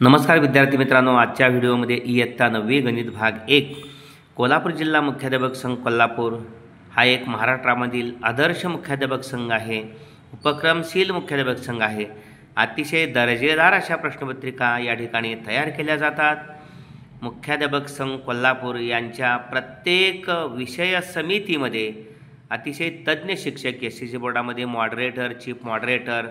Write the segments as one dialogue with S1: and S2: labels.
S1: नमस्कार विद्यार्थी मित्रांनो, आजच्या व्हिडिओमध्ये इयत्ता 9वी गणित भाग 1 कोल्हापूर जिल्हा मुख्याध्यापक संघ कोल्हापूर हा एक महाराष्ट्रामधील आदर्श मुख्याध्यापक संघ आहे. उपक्रमशील मुख्याध्यापक संघ आहे. अतिशय दर्जेदार अशा प्रश्नपत्रिका या ठिकाणी तयार केल्या जातात. मुख्याध्यापक संघ कोल्हापूर यांच्या प्रत्येक विषय समितीमध्ये अतिशय तज्ज्ञ शिक्षक एस.सी.सी बोर्डामध्ये मॉडरेटर, चीफ मॉडरेटर,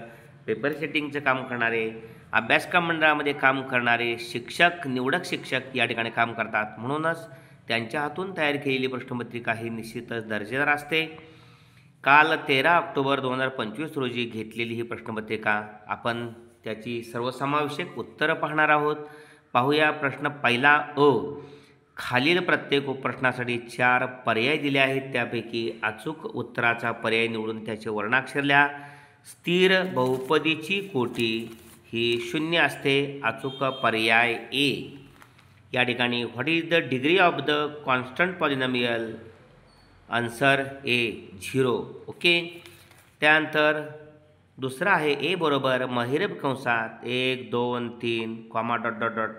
S1: पेपर सेटिंगचं काम करणारे, अभ्यासक्रम मंडळामध्ये काम करणारे शिक्षक, निवडक शिक्षक या ठिकाणी काम करतात. म्हणूनच त्यांच्या हातून तयार केलेली प्रश्नपत्रिका ही निश्चितच दर्जेदार असते. काल 13 ऑक्टोबर 2025 रोजी घेतलेली ही प्रश्नपत्रिका आपण त्याची सर्वसमावेशक उत्तरं पाहणार आहोत. पाहूया. प्रश्न पहिला अ. खालील प्रत्येक प्रश्नासाठी 4 पर्याय दिले आहेत. त्यापैकी अचूक उत्तराचा पर्याय निवडून त्याचे वर्णाक्षर लिहा. स्थिर बहुपदीची कोटी ही 0 असते. अचूक पर्याय ए. या ठिकाणी what is the degree of the constant polynomial? Answer A 0. Okay. त्यानंतर दुसरा आहे ए बरोबर महिरप कंसात 1 2 3 कॉमा डॉट डॉट डॉट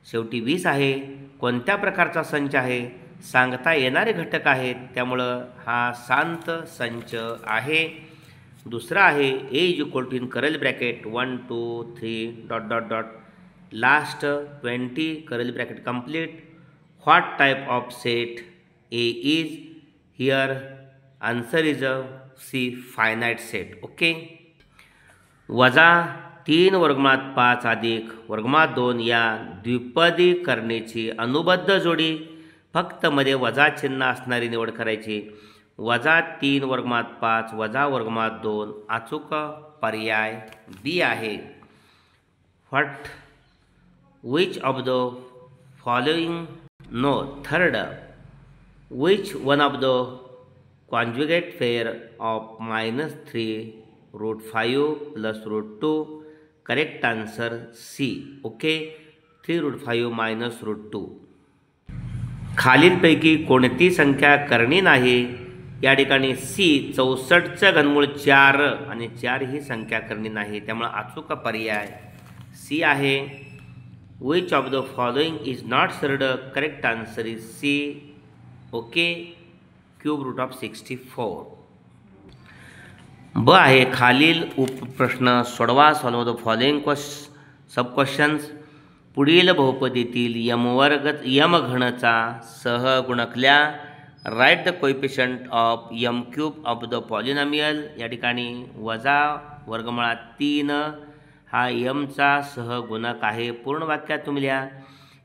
S1: शेवटी 20 आहे. कोणत्या प्रकारचा संच आहे? सांगता येणारे घटक आहेत, त्यामुळं हा शांत संच आहे. दुसरा आहे A is equal to in curly bracket 1 2 3 dot dot dot last 20 curly bracket complete. What type of set A is? Here answer is a C finite set. Okay. वजा 3 वर्गमुळात 5 अधिक वर्गमुळात 2 या द्विपदी करणेची अनुबद्ध जोडी. फक्त मध्ये वजा चिन्ह असणारी निवड करायची. वजा 3 वर्गमुळात 5 वजा वर्गमुळात 2 अचूक पर्याय बी आहे. What which of the following no third which one of the conjugate pair of -3 √5 + √2? Correct answer C. Okay. 3 √5 - √2. खालीलपैकी कोणती संख्या करणी नाही? या ठिकाणी सी 64चं घनमूळ 4 आणि 4 ही संख्या करणी नाही, त्यामुळे अचूक पर्याय सी आहे. Which of the following is not surd? Correct answer is C. Okay. Cube root of 64. ब आहे खालील उपप्रश्न सोडवा. Solve the following sub questions. पुढील बहुपदीतील यम घनचा सहगुणकल्या. Write the coefficient of m³ of the polynomial. या ठिकाणी वजा वर्गमुळात 3 हा यमचा सहगुणक आहे. पूर्ण वाक्यात तुम्ही लिहा.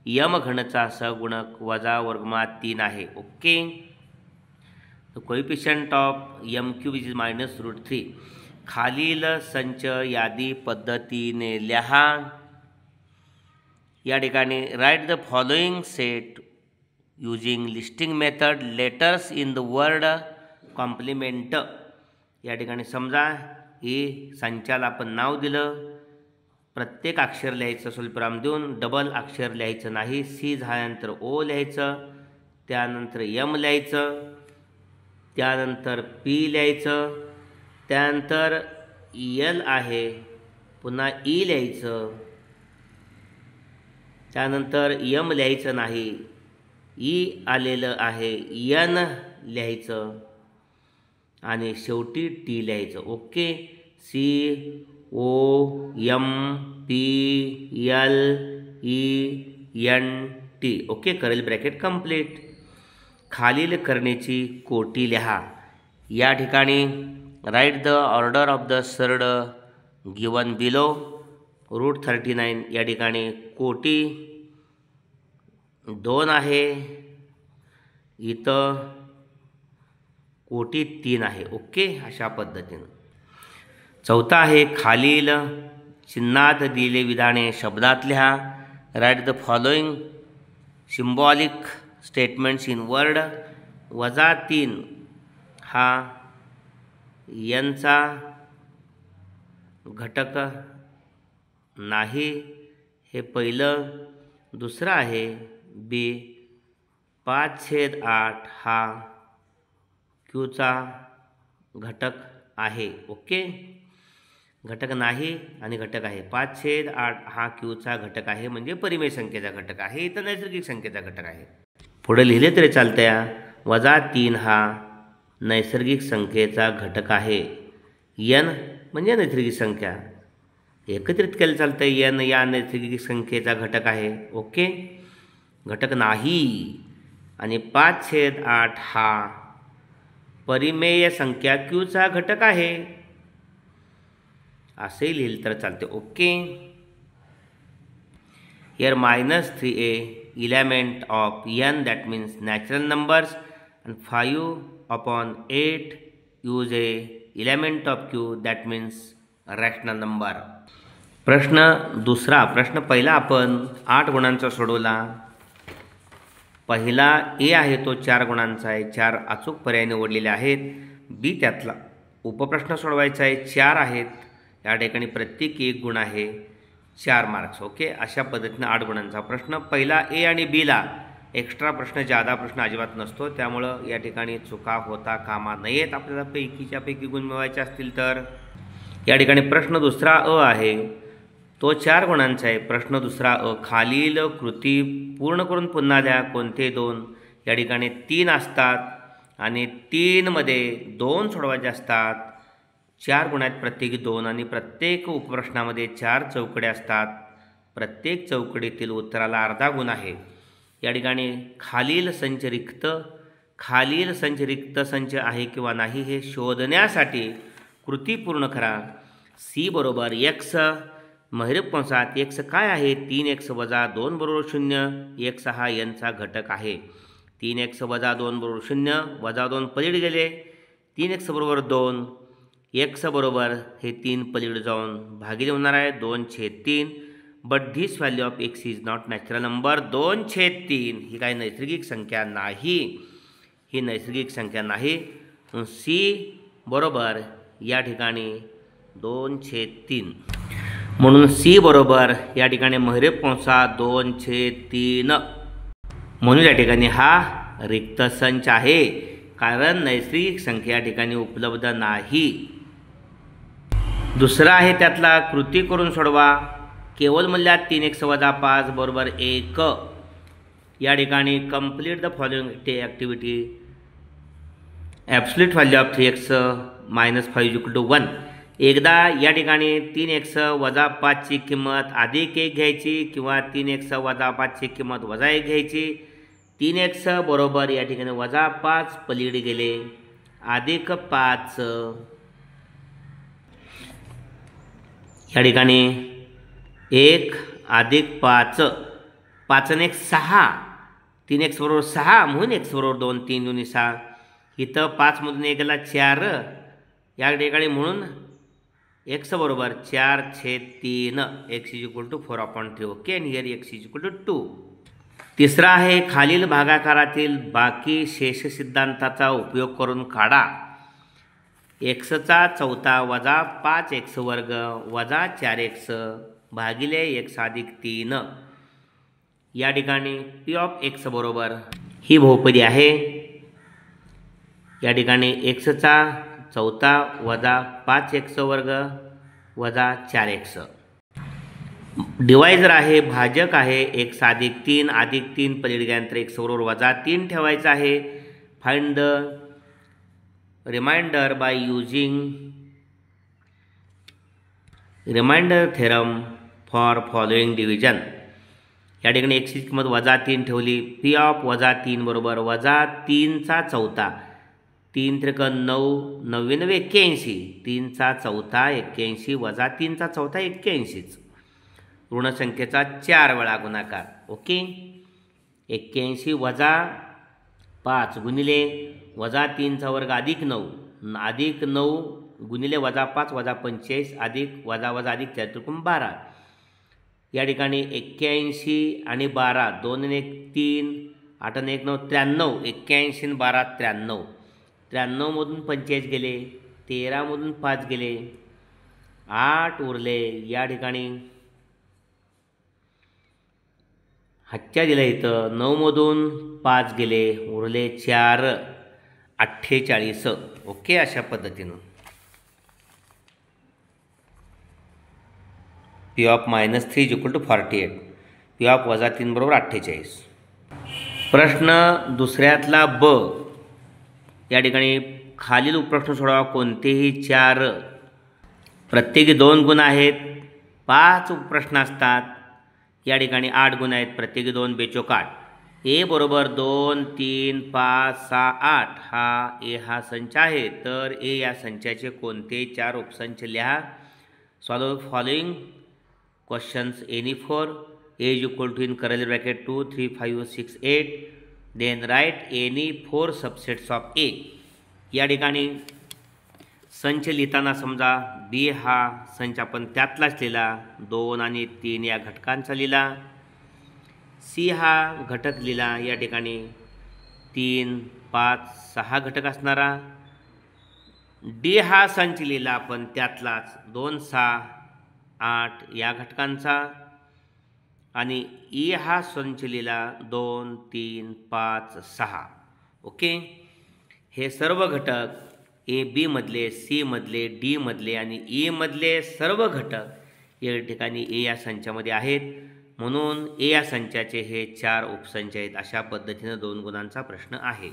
S1: यम घनचा सहगुणक वजा वर्गमुळात 3 आहे. Okay. The coefficient of m³ is -√3. खालील संच यादी पद्धतीने लिहा. या ठिकाणी write the following set using listing method. Letters in the word complement. या ठिकाणी समजा ए संचाला आपण नाव दिलं. प्रत्येक अक्षर लिहायचं स्वल्पविराम देऊन. डबल अक्षर लिहायचं नाही. सी झाल्यानंतर ओ लिहायचं. त्यानंतर एम लिहायचं. त्यानंतर पी लिहायचं. त्यानंतर एल आहे. पुन्हा ई लिहायचं. त्यानंतर यम लिहायचं नाही. ई आलेलं आहे. एन लिहायचं आणि शेवटी टी लिहायचं. Okay. C O M P L E N T. Okay. Curly bracket complete. खालील करणेची कोटी लिहा. या ठिकाणी write the order of the surd given below. √39. या ठिकाणी कोटी 2 आहे. इथं कोटी 3 आहे. ओके. अशा पद्धतीनं. चौथा आहे खालील चिन्हात दिलेले विधाने शब्दात लिहा. Right the following symbolic statements in word. वजा 3 हा यांचा घटक नाही, हे पहिलं. दुसरं आहे बी 5/8 हा क्यूचा घटक आहे. ओके. घटक नाही आणि घटक आहे. 5/8 हा क्यूचा घटक आहे, म्हणजे परिमेय संख्येचा घटक आहे. इथं नैसर्गिक संख्येचा घटक आहे. पुढे लिहिले तरी चालतंय. -3 हा नैसर्गिक संख्येचा घटक आहे. n म्हणजे नैसर्गिक संख्या, एकत्रित केलं चालतंय. n या नैसर्गिक संख्येचा घटक आहे. ओके. घटक नाही आणि 5/8 हा परिमेय संख्या क्यूचा घटक आहे, असेही लिहिलं तर चालते. Okay. Here -3a element of n, that means natural numbers, and 5/8 use a element of q, that means rational number. प्रश्न पहिला आपण 8 गुणांचा सोडवला. पहिला ए आहे तो 4 गुणांचा आहे. 4 अचूक पर्याय निवडलेले आहेत. बी त्यातला उपप्रश्न सोडवायचा आहे. 4 आहेत. या ठिकाणी प्रत्येक 1 गुण आहे. 4 मार्क्स. ओके. अशा पद्धतीनं 8 गुणांचा प्रश्न. पहिला ए आणि बीला एक्स्ट्रा प्रश्न, जादा प्रश्न अजिबात नसतो, त्यामुळं या ठिकाणी चुका होता कामा नयेत. आपल्याला पैकीच्या पैकी गुण मिळवायचे असतील तर. या ठिकाणी प्रश्न दुसरा अ आहे, तो 4 गुणांचा आहे. प्रश्न दुसरा अ, खालील कृती पूर्ण करून पुन्हा द्या. कोणते 2? या ठिकाणी 3 असतात आणि 3 मध्ये 2 सोडवायचे असतात. 4 गुण आहेत, प्रत्येकी 2, आणि प्रत्येक उपप्रश्नामध्ये 4 चौकडे असतात. प्रत्येक चौकडीतील उत्तराला अर्धा गुण आहे. या ठिकाणी खालील संच रिक्त संच आहे किंवा नाही हे शोधण्यासाठी कृती पूर्ण करा. सी बरोबर x महिरप कंसात x काय आहे? 3x - 2 बरोबर 0. x हा nचा घटक आहे. 3x - 2 बरोबर 0, -2 पलीड गेले. 3x बरोबर 2. x बरोबर हे 3 पलीड जाऊन भागिले होणार आहे 2/3. But this value of x is not natural number. 2/3 ही काही नैसर्गिक संख्या नाही. ही नैसर्गिक संख्या नाही. सी बरोबर या ठिकाणी 2/3. म्हणून सी बरोबर या ठिकाणी महिरप कंसात 2/3. म्हणून या ठिकाणी हा रिक्त संच आहे, कारण नैसर्गिक संख्या या ठिकाणी उपलब्ध नाही. दुसरा आहे त्यातला कृती करून सोडवा. केवळ मूल्यात 3x - 5 बरोबर 1. या ठिकाणी complete the following activity. Absolute value of 3x - 5 = 1. एकदा या ठिकाणी 3x - 5 ची किंमत अधिक 1 घ्यायची किंवा 3x - 5 ची किंमत -1 घ्यायची. 3x बरोबर या ठिकाणी -5 पलीड गेले, +5. या ठिकाणी 1 + 5, 5 आणि 1 6. 3x बरोबर 6 म्हणून x बरोबर 2. 3 × 6. इथं 5 मधून 1 गेला 4. या ठिकाणी म्हणून x बरोबर 4/3. x = 4/3. ओके. आणि हिअर x = 2. तिसरा आहे खालील भागाकारातील बाकी शेष सिद्धांताचा उपयोग करून काढा. x4 - 5x² - 4x भागिले x + 3. या ठिकाणी p ऑफ x बरोबर ही बहुपदी आहे. या ठिकाणी x4 - 5x² - 4x. डिवायझर आहे, भाजक आहे. x + 3 + 3 पलीड गेल्यानंतर x बरोबर -3 ठेवायचं आहे. Find the remainder by using remainder theorem for following division. या ठिकाणी x ची किंमत -3 ठेवली. p ऑफ -3 बरोबर -3/4. 3 × 9 = 9 × 9 = 81. 3/4 81 - 3/4 81. ऋण संख्येचा 4 वेळा गुणाकार. ओके. 81 - 5 गुणिले -3² + 9 + 9 गुणिले -5 - 45 अधिक 4 × 12. या ठिकाणी 81 आणि 12 2 आणि 1 3 8 आणि 1 9 93. 81 आणि 12 93. 93 मधून 45 गेले, 13 मधून 5 गेले, 8 उरले. या ठिकाणी हातच्या दिल्या इथं 9 मधून 5 गेले, उरले 4 48. ओके. अशा पद्धतीनं पी ऑफ -3 = 48. P of -3 = 48. प्रश्न दुसऱ्यातला ब या ठिकाणी खालील उपप्रश्न सोडवा. कोणतेही 4 प्रत्येकी 2 गुण आहेत. 5 उपप्रश्न असतात. या ठिकाणी 8 गुण आहेत. प्रत्येकी 2 बेचोक 8. ए बरोबर 2, 3, 5, 6, 8 हा संच आहे. तर ए या संचाचे कोणते 4 उपसंच लिहा. Solve following questions any four A = in curly bracket 2, 3, 5, 6, 8. Then write any 4 subsets of A. या ठिकाणी संच लिहिताना समजा बी हा संच आपण त्यातलाच लिहिला, 2 आणि 3 या घटकांचा लिहिला. सी हा घटक लिहिला, या ठिकाणी 3, 5, 6 घटक असणारा. डी हा संच लिहिला आपण त्यातलाच 2, 6, 8 या घटकांचा. आणि ई हा संच लिहिला 2, 3, 5, 6. ओके. हे सर्व घटक ए बी मधले, सी मधले, डी मधले आणि ई मधले सर्व घटक या ठिकाणी ए या संचामध्ये आहेत. म्हणून ए या संचाचे हे 4 उपसंच आहेत. अशा पद्धतीने 2 गुणांचा प्रश्न आहे.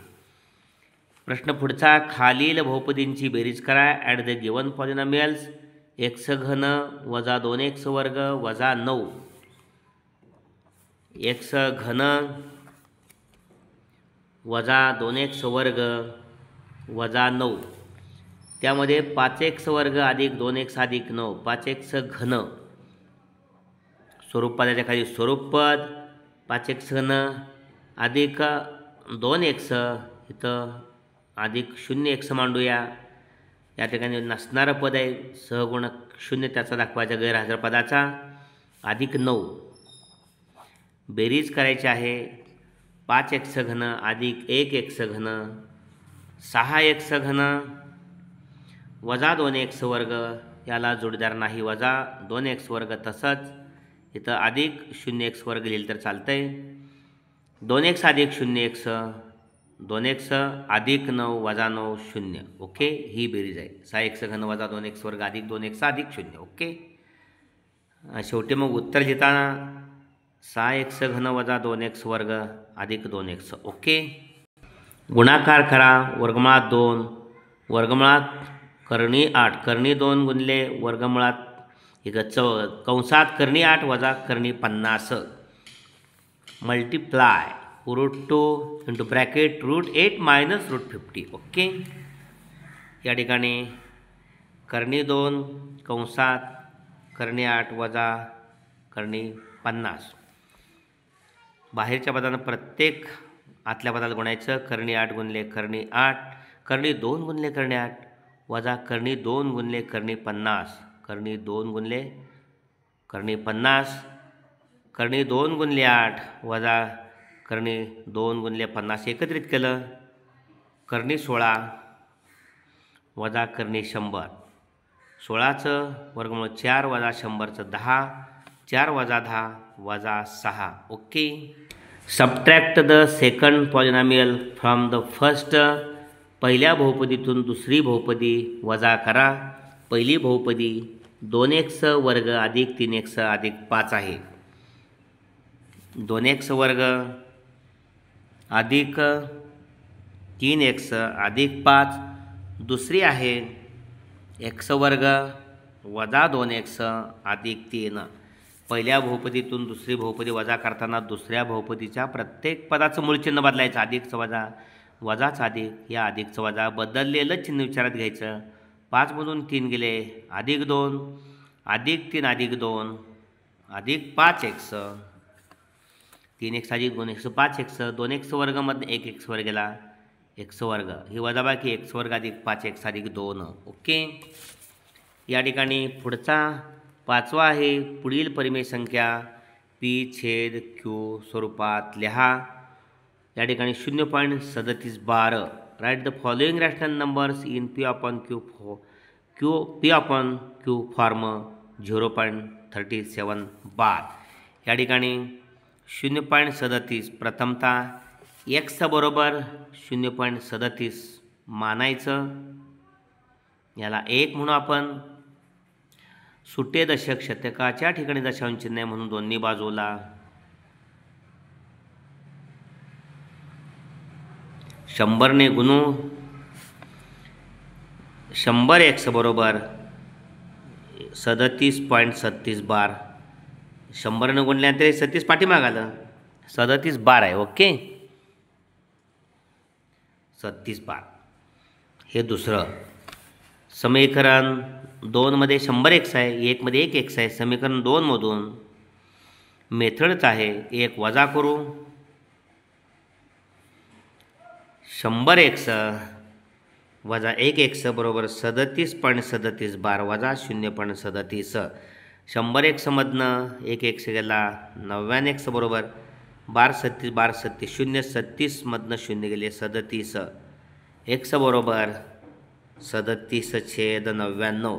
S1: प्रश्न पुढचा. खालील बहुपदींची बेरीज करा. At the given polynomials. x घन वजा 2x वर्ग वजा 9. x घन वजा 2x वर्ग वजा 9. त्यामध्ये 5x वर्ग अधिक 2x अधिक 9. 5x घन स्वरूपपदाच्या खाली स्वरूपपद. 5x घन अधिक 2x इथं अधिक 0x मांडूया. या ठिकाणी नसणारं पद आहे. सहगुणक 0 त्याचा दाखवायचा गैरहजर पदाचा. अधिक 9. बेरीज करायची आहे. 5x घन अधिक 1x घन 6x घन वजा 2x वर्ग. याला जोडीदार नाही, वजा 2x वर्ग. तसंच इथं अधिक 0x वर्ग लिहिलं तर चालतंय. 2x अधिक 0x 2x अधिक 9 वजा 9 0. ओके. ही बेरीज आहे. 6x घन वजा 2x वर्ग अधिक 2x अधिक 0. ओके. शेवटी मग उत्तर लिहिताना 6x घन वजा 2x वर्ग अधिक 2x. ओके. गुणाकार करा. वर्गमुळात 2 वर्गमुळात करणी 8 करणी 2 गुणले वर्गमुळात कंसात करणी 8 वजा करणी 50. Multiply √2 into bracket √8 minus √50. Okay. या ठिकाणी करणी 2 कंसात करणी 8 वजा करणी 50. बाहेरच्या पदानं प्रत्येक आतल्या पदाला गुणायचं. करणी 8 गुणले करणी 8 करणी 2 गुणले करणी 8 वजा करणी 2 गुणले करणी 50. करणी 2 गुणले करणी 50 करणी 2 गुणले 8 वजा करणी 2 गुणले 50 एकत्रित केलं. करणी 16 वजा करणी 100. 16चं वर्गमूळ 4 वजा 100चं 10. 4 वजा 10 वजा 6. Okay. Subtract the second polynomial from the first. पहिल्या बहुपदीतून दुसरी बहुपदी वजा करा. पहिली बहुपदी 2x वर्ग अधिक 3x अधिक 5 आहे. 2x वर्ग अधिक 3x अधिक 5. दुसरी आहे x वर्ग वजा 2x अधिक 3. पहिल्या बहुपदीतून दुसरी बहुपदी वजा करताना दुसऱ्या बहुपदीच्या प्रत्येक पदाचं मूळचिन्ह बदलायचं. अधिकचं वजा वजाचं अधिक. या अधिकचं वजा बदललेलं चिन्ह विचारात घ्यायचं. 5 मधून 3 गेले. अधिक 2 अधिक 3 अधिक 2 अधिक 5x 3x अधिक 2x 5x 2x वर्गमधून 1x वर्ग गेला x वर्ग. ही वजाबाकी x वर्ग अधिक 5x अधिक 2. ओके. या ठिकाणी पुढचा 5वा आहे. पुढील परिमेय संख्या p/q स्वरूपात लिहा. या ठिकाणी 0.3712. Right the following rational numbers in p/q form 0.37 बार. या ठिकाणी 0.37 प्रथमतः x बरोबर 0.37 मानायचं. याला 1 म्हणू आपण. सुटे दशक शतकाच्या ठिकाणी दशांश चिन्ह आहे म्हणून दोन्ही बाजूला 100 ने गुणू 100x बरोबर 37.36 बार. 100 ने गुणल्यानंतर 37 पाठीमाग आलं 37 बार आहे. ओके 37 बार. हे दुसरं समीकरण 2 मध्ये 100x आहे, 1 मध्ये 1x आहे. समीकरण 2 मधून मेथडच आहे, 1 वजा करू 100x वजा 1x बरोबर 37.37 बार वजा 0.37. 100x मधनं 1x गेला 99x बरोबर 12 बार 37 0 37 मधनं 0 गेले 37. x बरोबर 37/99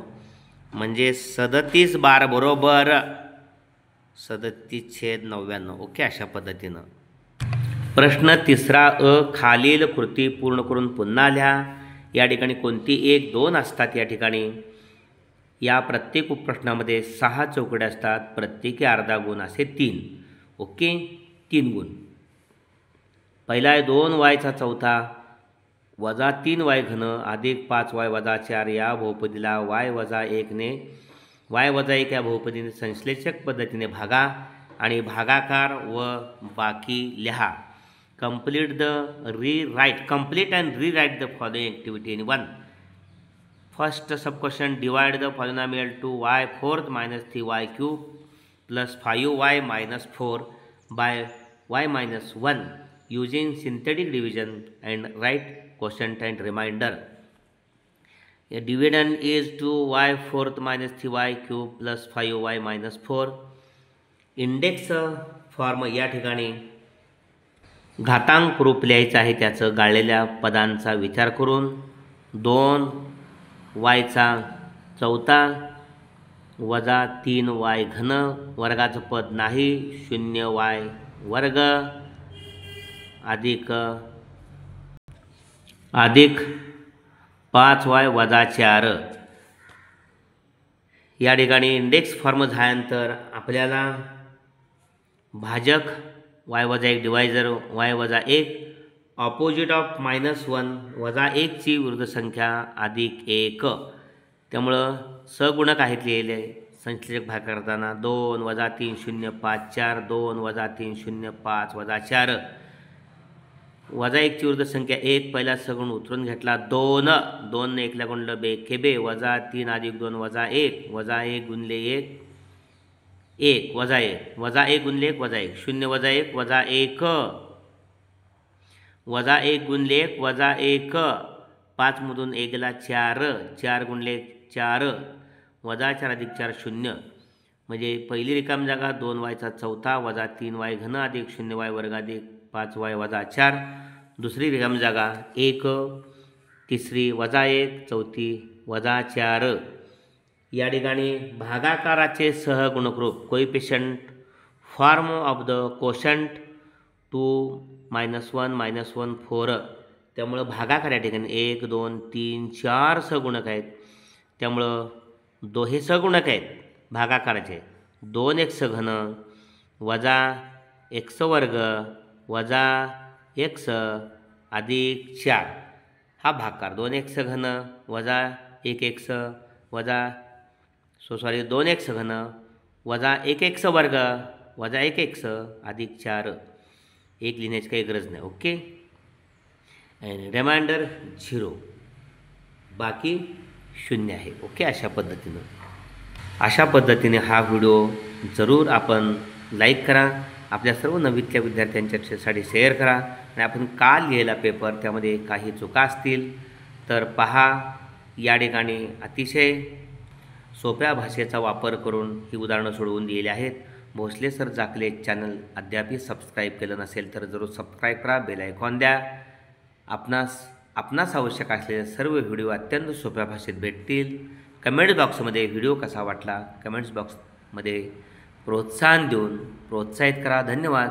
S1: म्हणजे 37 बार बरोबर 37/99. ओके अशा पद्धतीनं. प्रश्न तिसरा खालील कृती पूर्ण करून पुन्हा लिहा. या ठिकाणी कोणती 1 2 असतात. या ठिकाणी या प्रत्येक उपप्रश्नामध्ये 6 चौकड्या असतात, प्रत्येकी अर्धा गुण असे 3. ओके 3 गुण. पहिला आहे 2y चा चौथा वजा 3y घन अधिक 5y वजा 4 या बहुपदीला y वजा 1 ने y वजा 1 या बहुपदीने संश्लेषक पद्धतीने भागा आणि भागाकार व बाकी लिहा. Complete and rewrite the following activity in 1. First sub question, divide the polynomial 2y4 minus 3y cube plus 5y minus 4 by y minus 1 using synthetic division and write quotient and remainder. A dividend is 2y4 minus 3y cube plus 5y minus 4. Index form या ठिकाणी घातांक रूप लिहायचं आहे. त्याचं गाळलेल्या पदांचा विचार करून 2y चा चौथा वजा 3y घन वर्गाचं पद नाही 0y वर्ग अधिक 5y वजा 4. या ठिकाणी इंडेक्स फॉर्म झाल्यानंतर आपल्याला भाजक y वजा 1 डिवायझर y वजा 1 ऑपोजिट ऑफ -1 वजा 1 ची विरुद्ध संख्या अधिक 1. त्यामुळं सगुणक आहेत लिहिले संश्लेषक भाग करताना 2 वजा 3 0 5 4 2 वजा 3 0 5 वजा 4 वजा 1 ची विरुद्ध संख्या 1. पहिला सगुण उतरून घेतला 2 ने 1 ला गुणलं बेखेबे वजा 3 अधिक 2 वजा 1 वजा 1 गुणले 1 1 वजा 1 वजा 1 गुणले 1 वजा 1 0 वजा 1 वजा 1 वजा 1 गुणले 1 वजा 1 5 मधून 1 ला 4 4 गुणले 4 वजा 4 अधिक 4 0 म्हणजे पहिली रिकामी जागा 2y चा चौथा वजा 3y घन अधिक 0y वर्ग अधिक 5y वजा 4. दुसरी रिकामी जागा 1 तिसरी वजा 1 चौथी वजा 4. या ठिकाणी भागाकाराचे सहगुणकरूप coefficient form of the quotient 2 -1 -1 4. त्यामुळं भागाकार या ठिकाणी 1 2 3 4 सहगुणक आहेत. त्यामुळं हे सहगुणक आहेत भागाकाराचे 2x घन वजा x वर्ग वजा x अधिक 4 हा भागाकार 2x घन वजा 1x वजा 2x घन वजा 1x वर्ग वजा 1x अधिक 4 1 लिहिण्याची काही गरज नाही. ओके आणि रिमाइंडर 0 बाकी 0 आहे. ओके अशा पद्धतीने हा व्हिडिओ जरूर आपण लाईक करा. आपल्या सर्व नववीतल्या विद्यार्थ्यांच्यासाठी शेअर करा आणि आपण काल लिहिलेला पेपर त्यामध्ये काही चुका असतील तर पहा. या ठिकाणी अतिशय सोप्या भाषेचा वापर करून ही उदाहरणं सोडवून दिलेली आहेत. भोसले सर जाकले चॅनल अद्यापही सबस्क्राईब केलं नसेल तर जरूर सबस्क्राईब करा, बेल आयकॉन द्या. आपणास आवश्यक असलेले सर्व व्हिडिओ अत्यंत सोप्या भाषेत भेटतील. कमेंट बॉक्समध्ये व्हिडिओ कसा वाटला कमेंट्स बॉक्समध्ये प्रोत्साहन देऊन प्रोत्साहित करा. धन्यवाद.